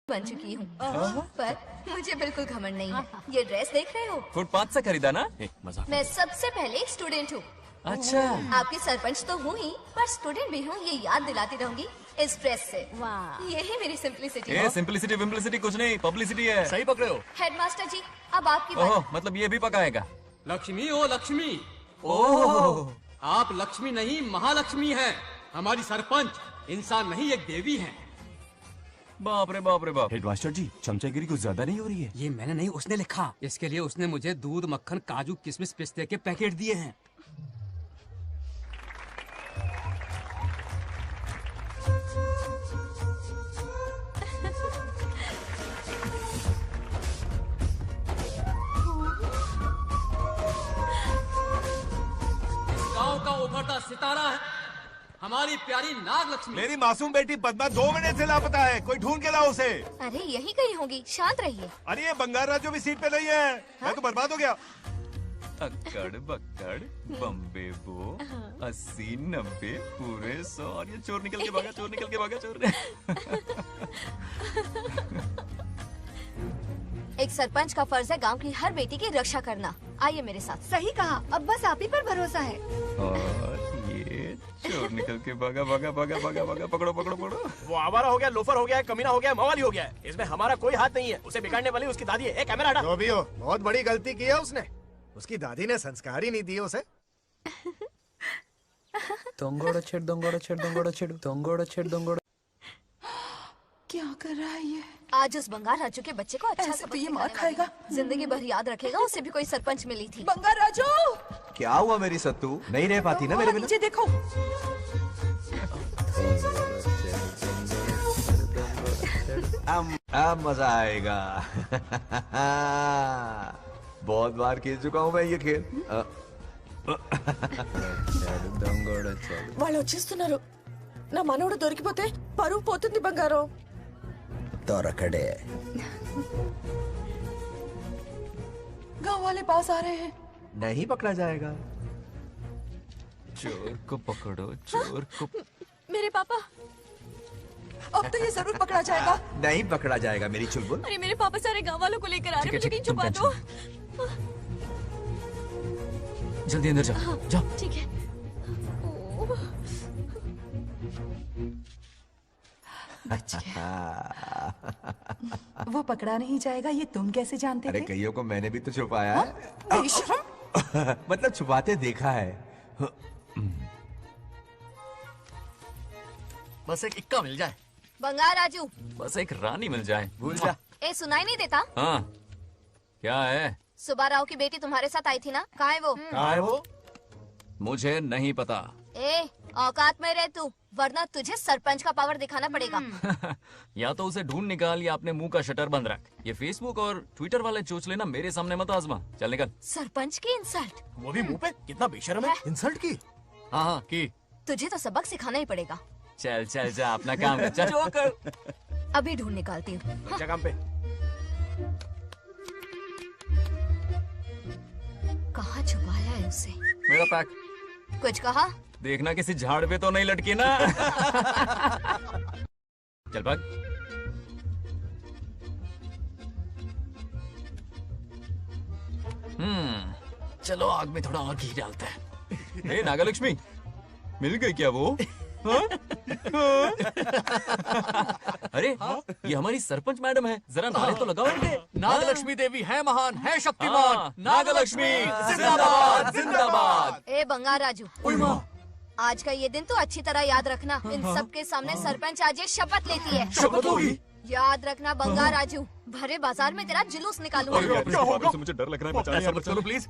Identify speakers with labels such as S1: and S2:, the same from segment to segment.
S1: बन चुकी हूँ, पर मुझे बिल्कुल घमंड नहीं है। ये ड्रेस देख रहे हो?
S2: फुटपाथ से खरीदा ना? मजाक।
S1: मैं सबसे पहले एक स्टूडेंट हूँ।
S2: अच्छा।
S1: आपकी सरपंच तो हूँ ही, पर स्टूडेंट भी हूँ, ये याद दिलाती रहूंगी इस ड्रेस से। वाह, यही मेरी सिंप्लिसिटी है।
S2: सिंप्लिसिटी विम्प्लिसिटी कुछ नहीं, पब्लिसिटी है।
S3: सही पकड़े हो।
S1: हेडमास्टर जी, अब आपकी बारी।
S2: ओह, मतलब ये भी पकाएगा?
S3: लक्ष्मी ओ लक्ष्मी,
S2: ओह,
S3: आप लक्ष्मी नहीं महालक्ष्मी हैं। हमारी सरपंच इंसान नहीं एक देवी हैं।
S2: बाप रे बाप रे बाप।
S4: हेडमास्टर जी, चमचागिरी कुछ ज्यादा नहीं हो रही है?
S3: ये मैंने नहीं, उसने लिखा। इसके लिए उसने मुझे दूध, मक्खन, काजू, किशमिश, पिस्ते के पैकेट दिए हैं। इस गांव का उभरता सितारा है हमारी प्यारी नाग लक्ष्मी।
S4: मेरी मासूम बेटी पद्मा 2 महीने से लापता है, कोई ढूंढ के लाओ उसे।
S1: अरे यही कहीं होगी, शांत रहिए।
S4: अरे ये बंगार राजू भी सीट पे नहीं है। मैं तो बर्बाद हो गया।
S2: अक्कड़ बक्कड़ बम्बे बो 80 90 पूरे 100 और ये चोर निकल के भागा, चोर निकल के भागा, चोर।
S1: एक सरपंच का फर्ज है गांव की हर बेटी की रक्षा करना। आइए मेरे साथ।
S5: सही कहा, अब बस आप ही पर भरोसा है।
S2: और ये चोर निकल के भागा भागा भागा भागा भागा, पकड़ो पकड़ो पकड़ो।
S6: वो आवारा हो गया, लोफर हो गया, कमीना हो गया, मवाली हो गया है। इसमें हमारा कोई हाथ नहीं है। उसे बिगाड़ने वाली उसकी दादी है। कैमरा हटा।
S7: जो भी हो, बहुत बड़ी गलती की है उसने। उसकी दादी ने संस्कार ही नहीं दिए उसे।
S5: क्या कर रहा है ये?
S1: आज उस बंगार राजू के बच्चे को अच्छा
S5: ऐसे तो ये मार खाएगा।
S1: जिंदगी भर याद रखेगा। उसे भी कोई सरपंच मिली थी।
S5: बंगार राजू,
S4: क्या हुआ मेरी सत्तू? नहीं रह पाती ना मेरे बिना?
S5: नीचे देखो।
S4: अब मजा आएगा। बहुत बार खेल चुका हूँ मैं ये खेल।
S5: వాళ్ళు వచ్చేస్తున్నారు. నా మనవడు దొరికిపోతే పరువు పోతుంది బంగారం.
S7: दौरकड़े
S5: गांव वाले पास आ रहे हैं.
S4: नहीं पकड़ा जाएगा।
S2: चोर को पकड़ो, चोर को।
S5: मेरे पापा, अब तो ये जरूर पकड़ा जाएगा.
S4: नहीं पकड़ा जाएगा मेरी चुलबुल।
S1: अरे मेरे पापा सारे गांव वालों को लेकर आ रहे हैं, मुझे कहीं
S2: तुम
S1: छुपा दो।
S2: जल्दी अंदर जाओ, जाओ।
S1: ठीक है।
S5: वो पकड़ा नहीं जाएगा, ये तुम कैसे जानते
S4: अरे
S5: थे?
S4: कईयों को मैंने भी तो छुपाया है।
S5: बेशरम।
S4: मतलब छुपाते देखा है।
S6: बस एक इक्का मिल जाए।
S1: बंगार राजू,
S2: बस एक रानी मिल जाए।
S4: भूल जा।
S1: ए सुनाई नहीं देता?
S2: हाँ, क्या है?
S1: सुबह राव की बेटी तुम्हारे साथ आई थी ना? कहाँ है वो?
S6: कहाँ है वो?
S2: मुझे नहीं पता।
S1: ए औकात में रह तू, वरना तुझे सरपंच का पावर दिखाना पड़ेगा।
S2: या तो उसे ढूंढ निकाल या अपने मुंह का शटर बंद रख। ये फेसबुक और ट्विटर वाले चोच लेना मेरे सामने मत आजमा। चल निकल।
S1: सरपंच की इंसल्ट?
S6: वो भी मुंह पे? कितना बेशर्म है। इंसल्ट की?
S2: हाँ हाँ की।
S1: तुझे तो सबक सिखाना ही पड़ेगा।
S2: चल चल जा, अपना काम कर। चल जो कर।
S1: अभी ढूंढ निकालती हूँ।
S6: अच्छा काम पे।
S1: कहाँ छुपाया है उसे?
S2: मेरा पैक।
S1: कुछ कहा?
S2: देखना किसी झाड़ पे तो नहीं लटकी ना। चल भाग। चलो आग में थोड़ा और घी डालते हैं। हे नागलक्ष्मी, मिल गई क्या वो? हाँ? अरे ये हमारी सरपंच मैडम है, जरा नारे तो लगाओ इनके।
S3: नागलक्ष्मी देवी है महान, है शक्तिमान।
S2: हाँ, नागलक्ष्मी जिंदाबाद जिंदाबाद।
S1: ए बंगार राजू, आज का ये दिन तो अच्छी तरह याद रखना। इन सब के सामने सरपंच आज ये शपथ लेती है।
S2: शपथ होगी?
S1: याद रखना बंगार राजू, भरे बाजार में तेरा जुलूस निकालूंगा।
S2: क्या होगा? मुझे डर लग रहा है।
S6: ऐसा मत करो प्लीज।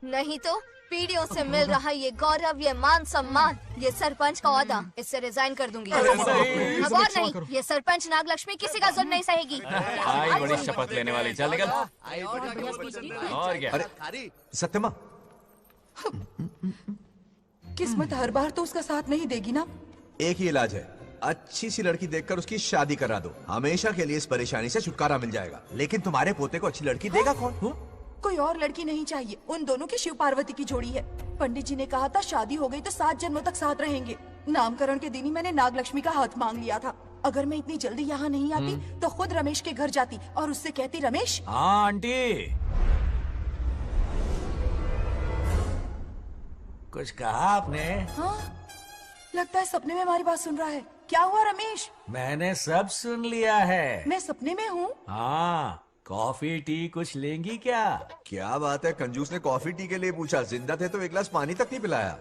S1: नहीं तो पीढ़ियों से मिल रहा ये गौरव, ये मान सम्मान, ये सरपंच का ओहदा, इससे रिजाइन कर दूंगी। अब और नहीं, ये सरपंच नागलक्ष्मी किसी का जुल्म नहीं सहेगी।
S2: आई बड़ी शपथ लेने वाली। चल निकल। और क्या?
S4: अरे सत्यमा,
S5: किस्मत हर बार तो उसका साथ नहीं देगी ना.
S4: एक ही इलाज है, अच्छी सी लड़की देखकर उसकी शादी करा दो। हमेशा के लिए इस परेशानी से छुटकारा मिल जाएगा। लेकिन तुम्हारे पोते को अच्छी लड़की देगा कौन?
S5: कोई और लड़की नहीं चाहिए, उन दोनों की शिव पार्वती की जोड़ी है। पंडित जी ने कहा था शादी हो गई तो 7 जन्मों तक साथ रहेंगे। नामकरण के दिन ही मैंने नागलक्ष्मी का हाथ मांग लिया था। अगर मैं इतनी जल्दी यहाँ नहीं आती तो खुद रमेश के घर जाती और उससे कहती, रमेश
S8: हाँ आंटी, कुछ कहा आपने?
S5: हाँ, लगता है सपने में हमारी बात सुन रहा है। क्या हुआ रमेश?
S8: मैंने सब सुन लिया है।
S5: मैं सपने में हूँ?
S8: हाँ, कॉफी टी कुछ लेंगी क्या?
S4: क्या बात है, कंजूस ने कॉफी टी के लिए पूछा, जिंदा थे तो एक गिलास पानी तक नहीं पिलाया।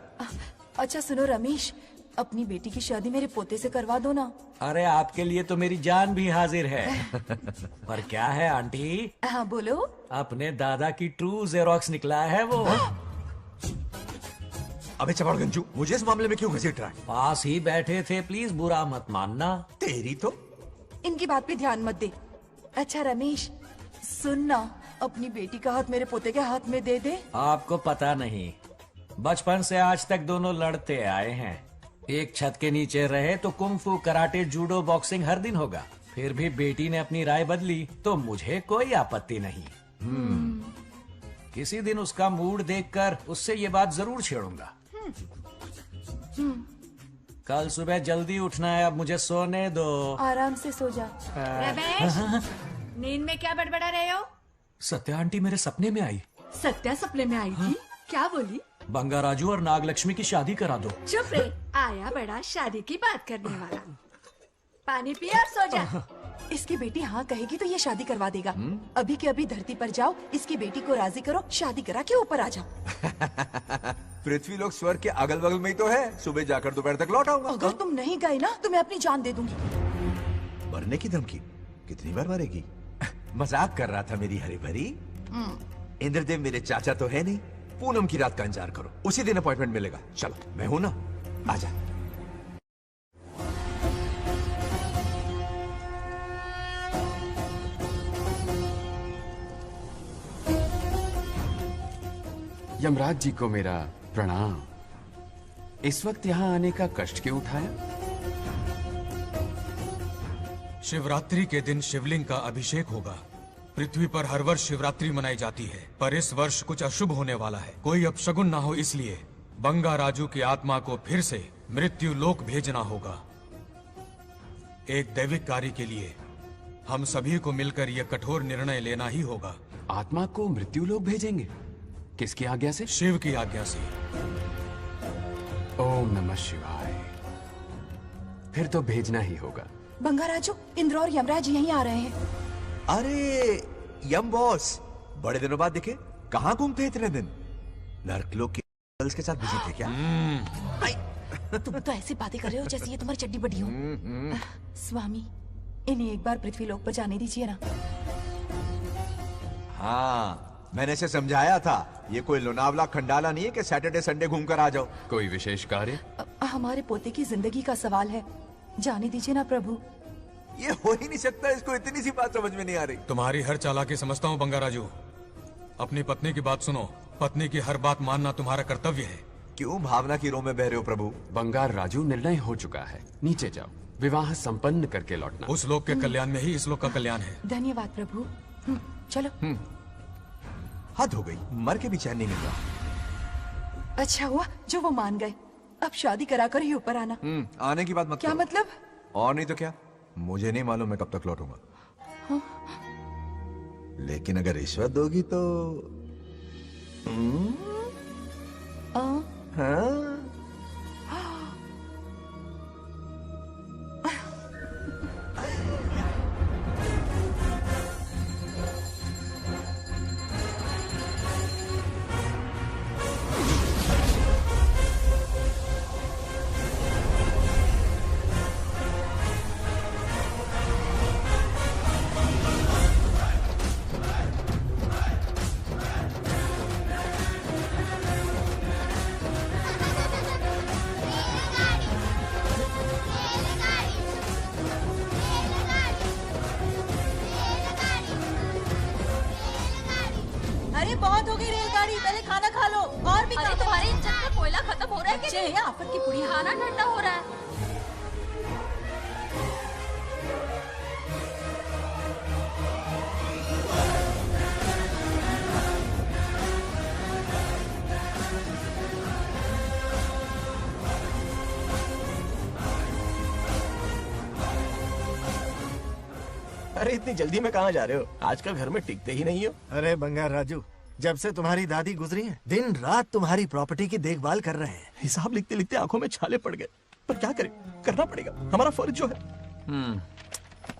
S5: अच्छा सुनो रमेश, अपनी बेटी की शादी मेरे पोते से करवा दो ना।
S8: अरे आपके लिए तो मेरी जान भी हाजिर है। पर क्या है आंटी?
S5: हाँ बोलो।
S8: अपने दादा की ट्रू जेरोक्स निकला है वो।
S4: अबे चपड़ गंजू, मुझे इस मामले में क्यों घसीट रहा है?
S8: पास ही बैठे थे, प्लीज बुरा मत मानना।
S4: तेरी तो
S5: इनकी बात पे ध्यान मत दे। अच्छा रमेश सुन ना, अपनी बेटी का हाथ मेरे पोते के हाथ में दे दे।
S8: आपको पता नहीं, बचपन से आज तक दोनों लड़ते आए हैं। एक छत के नीचे रहे तो कुंफू, कराटे, जूडो, बॉक्सिंग हर दिन होगा। फिर भी बेटी ने अपनी राय बदली तो मुझे कोई आपत्ति नहीं। किसी दिन उसका मूड देखकर उससे ये बात जरूर छेड़ूंगा। कल सुबह जल्दी उठना है, अब मुझे सोने दो।
S5: आराम से सो जा।
S9: रमेश, नींद में क्या बड़बड़ा रहे हो?
S8: सत्या आंटी मेरे सपने में आई।
S9: सत्या सपने में आई थी? क्या बोली?
S8: बंगाराजू और नागलक्ष्मी की शादी करा दो।
S9: चुप रे, आया बड़ा शादी की बात करने वाला। पानी पिया और सो जा।
S5: इसकी बेटी हाँ कहेगी तो ये शादी करवा देगा। अभी के अभी धरती पर जाओ, इसकी बेटी को राजी करो, शादी करा के ऊपर आ जाओ।
S4: पृथ्वी लोग स्वर्ग के अगल बगल में ही तो है, सुबह जाकर दोपहर तक लौट आऊंगा।
S5: अगर तुम नहीं गए ना तो मैं अपनी जान दे दूंगी।
S4: मरने की धमकी? कितनी बार मरेगी? मजाक कर रहा था मेरी हरी भरी। इंद्रदेव मेरे चाचा तो है नहीं। पूनम की रात का इंतजार करो, उसी दिन अपॉइंटमेंट मिलेगा। चलो मैं हूं ना, आजा।
S10: यमराज जी को मेरा प्रणाम। इस वक्त यहाँ आने का कष्ट क्यों उठाया?
S11: शिवरात्रि के दिन शिवलिंग का अभिषेक होगा। पृथ्वी पर हर वर्ष शिवरात्रि मनाई जाती है, पर इस वर्ष कुछ अशुभ होने वाला है। कोई अपशगुन ना हो, इसलिए बंगाराजू की आत्मा को फिर से मृत्यु लोक भेजना होगा। एक दैविक कार्य के लिए हम सभी को मिलकर यह कठोर निर्णय लेना ही होगा।
S10: आत्मा को मृत्यु लोक भेजेंगे? किसकी आज्ञा से?
S11: शिव की आज्ञा से।
S10: ओम नमः शिवाय। फिर तो भेजना ही होगा।
S5: बंगाराजू, इंद्र और यमराज यहीं आ रहे हैं।
S4: अरे यम बॉस, बड़े दिनों बाद दिखे। कहाँ घूमते हैं इतने दिन? नर्कलोक के गर्ल्स के साथ बिजी थे क्या?
S5: तुम तो ऐसी बातें कर रहे हो जैसे ये तुम्हारी चड्डी बड़ी हो। स्वामी, इन्हें एक बार पृथ्वी लोक पर जाने दीजिए ना।
S4: हाँ, मैंने इसे समझाया था, ये कोई लोनावला खंडाला नहीं है कि सैटरडे संडे घूम कर आ जाओ।
S10: कोई विशेष कार्य?
S5: हमारे पोते की जिंदगी का सवाल है, जाने दीजिए ना प्रभु।
S4: ये हो ही नहीं सकता, इसको इतनी सी बात समझ में नहीं आ रही।
S11: तुम्हारी हर चालाकी समझता हूँ बंगाराजू। अपनी पत्नी की बात सुनो, पत्नी की हर बात मानना तुम्हारा कर्तव्य है।
S4: क्यों भावना की रो में बह रहे हो प्रभु?
S10: बंगार राजू, निर्णय हो चुका है, नीचे जाओ, विवाह संपन्न करके लौटना।
S11: उस लोक के कल्याण में ही इस लोक का कल्याण है।
S5: धन्यवाद प्रभु। चलो।
S4: हद हो गई, मर के भी चैन नहीं मिल रहा।
S5: अच्छा हुआ जो वो मान गए। अब शादी कराकर ही ऊपर आना।
S4: आने की बात मत
S5: क्या
S4: करो।
S5: मतलब?
S4: और नहीं तो क्या, मुझे नहीं मालूम मैं कब तक लौटूंगा।
S5: हाँ?
S4: लेकिन अगर रिश्वत दोगी तो हाँ?
S5: अरे बहुत हो गई रेलगाड़ी, पहले खाना खा लो। और भी
S1: अरे तुम्हारे इंजन का कोयला खत्म हो रहा है कि नहीं?
S5: आफत की पुड़ी।
S1: खाना ठंडा हो रहा है।
S6: अरे इतनी जल्दी में कहाँ जा रहे हो? आजकल घर में टिकते ही नहीं हो।
S7: अरे बंगार राजू, जब से तुम्हारी दादी गुजरी है दिन रात तुम्हारी प्रॉपर्टी की देखभाल कर रहे हैं।
S6: हिसाब लिखते लिखते आंखों में छाले पड़ गए, पर क्या करें, करना पड़ेगा, हमारा फर्ज जो है।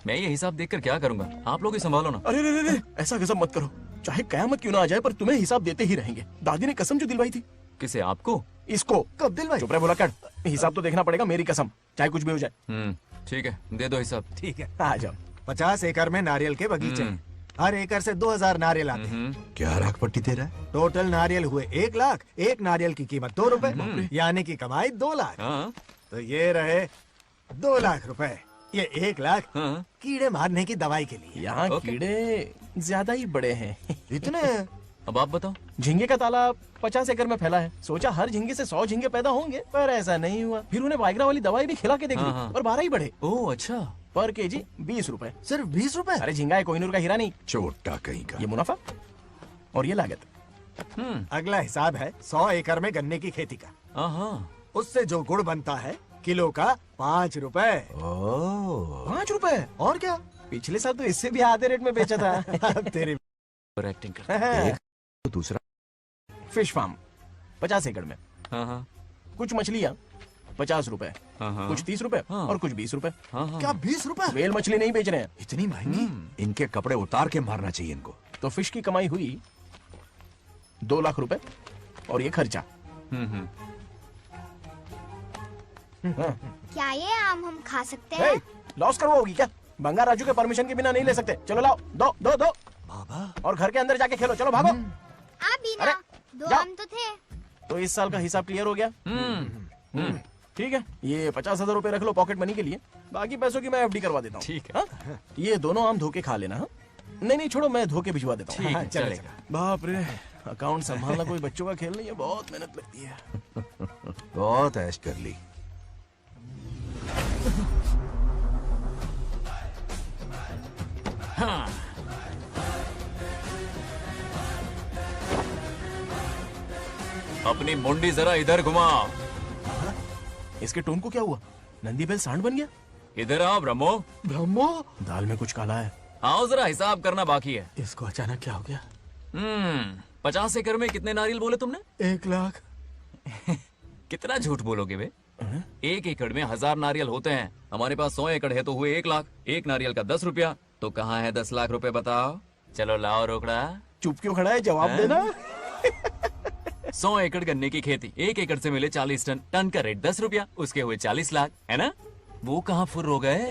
S2: मैं ये हिसाब देखकर क्या करूंगा? आप लोग ही संभालो ना।
S6: अरे रे रे, ऐसा गजब मत करो, चाहे कयामत क्यों ना आ जाए पर तुम्हें हिसाब देते ही रहेंगे। दादी ने कसम जो दिलवाई थी।
S2: किसे? आपको?
S6: इसको।
S7: कब दिलवाई?
S6: चुप रहे बोला कर, हिसाब तो देखना पड़ेगा, मेरी कसम, चाहे कुछ भी हो जाए।
S2: ठीक है, दे दो हिसाब।
S7: ठीक है,
S6: आ जाओ।
S7: 50 एकड़ में नारियल के बगीचे हैं। हर एकड़ से 2000 नारियल आते हैं।
S4: क्या राख पट्टी दे रहा है?
S7: टोटल नारियल हुए 1 लाख। एक नारियल की कीमत 2 रुपए, यानी कि कमाई 2 लाख। तो ये रहे 2 लाख रुपए। ये 1 लाख कीड़े मारने की दवाई के लिए।
S6: यहाँ कीड़े ज्यादा ही बड़े हैं।
S7: इतने?
S2: अब आप बताओ।
S6: झींगे का तालाब 50 एकड़ में फैला है। सोचा हर झींगे से 100 झींगे पैदा होंगे, पर ऐसा नहीं हुआ। फिर उन्हें वाइग्रा वाली दवाई भी खिला के देख ली, और 12 ही बढ़े।
S2: ओह अच्छा।
S6: पर केजी 20 रुपए।
S7: सिर्फ 20 रुपए?
S6: अरे झींगा है, कोहिनूर का हीरा नहीं।
S4: छोटा कहीं का।
S6: ये मुनाफा और ये लागत।
S7: अगला हिसाब है 100 एकड़ में गन्ने की खेती का। उससे जो गुड़ बनता है किलो का 5 रुपए।
S6: 5 रुपए? और क्या, पिछले साल तो इससे भी आधे रेट में बेचा था।
S7: तेरी
S2: एक्टिंग कर।
S4: दूसरा
S6: फिश फार्म 50 एकड़ में। कुछ मछलियाँ 50 रुपए, कुछ 30 रुपए और कुछ 20 रुपए।
S7: क्या 20 रुपए?
S6: वेल मछली नहीं बेच रहे हैं।
S7: इतनी महंगी?
S4: इनके कपड़े उतार के मारना चाहिए इनको।
S6: तो फिश की कमाई हुई 2 लाख रुपए, और ये खर्चा।
S12: क्या ये आम हम खा सकते हैं?
S6: लॉस करवाओगी क्या? बंगार राजू के परमिशन के बिना नहीं ले सकते। चलो लाओ, दो दो दो
S7: बाबा।
S6: और घर के अंदर जाके खेलो, चलो भागो।
S12: आप भी ना, 2
S6: जाओ।
S12: आम तो थे।
S6: तो इस साल का हिसाब क्लियर हो गया? ठीक है, ये 50,000 रुपए रख लो पॉकेट मनी के लिए, बाकी पैसों की मैं एफडी करवा देता हूँ।
S2: ठीक है।
S6: ये दोनों आम धोके खा लेना। नहीं नहीं छोड़ो, मैं धोके भिजवा देता हूँ।
S2: ठीक है,
S6: चलेगा। बाप रे, अकाउंट संभालना कोई बच्चों का खेल नहीं है, बहुत मेहनत लगती है।
S4: बहुत ऐश कर ली।
S2: अपनी मुंडी जरा इधर घुमा।
S6: इसके टोन को क्या हुआ? नंदी बैल सांड बन गया?
S2: इधर आओ ब्रह्मो।
S6: ब्रह्मो? दाल में कुछ काला है।
S2: आओ जरा, हिसाब करना बाकी है।
S6: इसको अचानक क्या हो गया?
S2: 50 एकड़ में कितने नारियल बोले तुमने?
S6: 1 लाख।
S2: कितना झूठ बोलोगे बे? 1 एकड़ में 1000 नारियल होते हैं। हमारे पास 100 एकड़ है तो हुए 1 लाख। एक नारियल का 10 रुपया, तो कहाँ है 10 लाख रुपए बताओ? चलो लाओ रोकड़ा।
S6: चुप क्यों खड़ा है, जवाब देना।
S2: 100 एकड़ गन्ने की खेती, 1 एकड़ से मिले 40 टन, टन का रेट 10 रुपया, उसके हुए 40 लाख, है ना? वो कहाँ फुर हो गए?